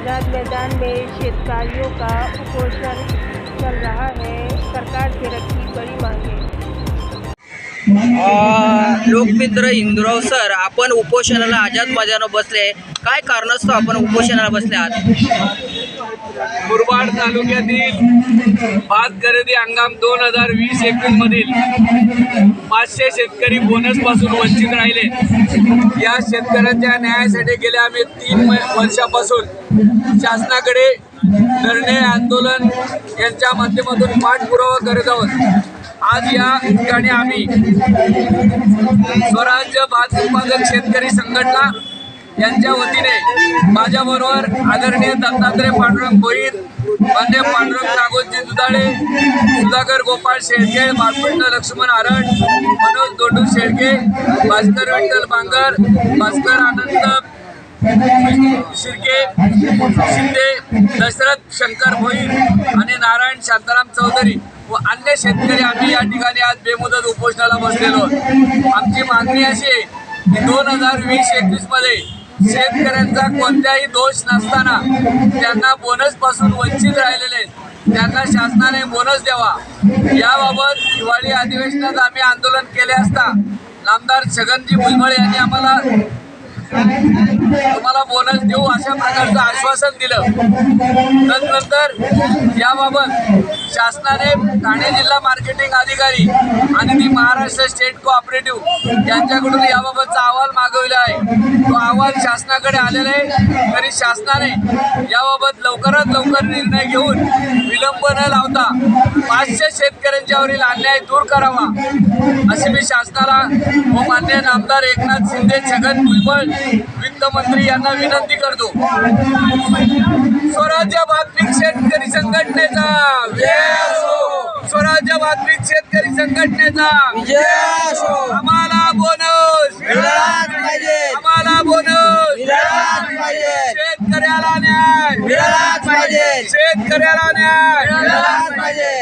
आज़ाद मैदान में शेतकारियों का उपोषण चल रहा है। सरकार से रखी बड़ी मांगे। लोकमित्र इंदुराव सर, आपण उपोषणाला आझाद मैदानावर बसले, काय कारणास्तव आपण उपोषणाला बसले आहात? मुरबाड तालुक्यातील भात खरेदी हंगाम 2020-21 मधील 500 शेतकरी बोनस पासून वंचित राहिले। या शेतकऱ्यांच्या न्यायासाठी गेल्या आम्ही 3 वर्षापासून शासनाकडे धरणे आंदोलन यांच्या माध्यमातून पाठपुरावा करत आहोत। आज या ठिकाणी आम्ही स्वराज्य भात उत्पादक शेतकरी संघटना यांच्या वतीने माझ्याबरोबर आदरणीय दत्तात्रय पांडुरंग भोईर, मान्य पांडुरंग नागोजी दुधाळे, सुधाकर गोपाळ शेळके, बाळकृष्ण लक्ष्मण आरड, मनोज दोंडू शेळके, भास्कर विठ्ठल बांगर, भास्कर आनंद शिर्के शिंदे, दशरथ शंकर भोईर आणि नारायण शांताराम चौधरी व अन्य शेतकरी आम्ही या ठिकाणी आज बेमुदत उपोषणाला बसलेलो आहोत। आमची मागणी अशी आहे की 2020-21 मध्ये शेतकऱ्यांचा कोणताही दोष नसताना त्यांना बोनस पासून वंचित राहिलेले त्यांना शासनाने बोनस द्यावा। याबाबत हिवाळी अधिवेशनात आम्ही आंदोलन केले असता नामदार छगनजी भुजबळ यांनी आम्हाला तुम्हाला बोनस देऊ अशा प्रकारचं आश्वासन दिलं। तदनंतर याबाबत शासनाने ठाणे जिल्हा मार्केटिंग अधिकारी आणि ती महाराष्ट्र स्टेट कोऑपरेटिव्ह यांच्याकडून याबाबतचा अहवाल मागवला आहे। तो अहवाल शासनाकडे आलेला आहे, तरी शासनाने याबाबत लवकरात लवकर निर्णय घेऊन विलंब न लावता 500 शेतकऱ्यांच्यावरील अन्याय दूर करावा अशी मी शासनाला व मान्य नामदार एकनाथ शिंदे, छगन भुजबळ वित्तमंत्री यांना विनंती करतो। स्वराज्य भातपीक शेतकरी संघटनेचा स्वराज्य भातपीक शेतकरी संघटनेचा आम्हाला बोनस मिळालाच पाहिजे, आम्हाला बोनस मिळालाच पाहिजे, शेतकऱ्याला न्याय मिळालाच पाहिजे, शेतकऱ्याला न्याय मिळालाच पाहिजे।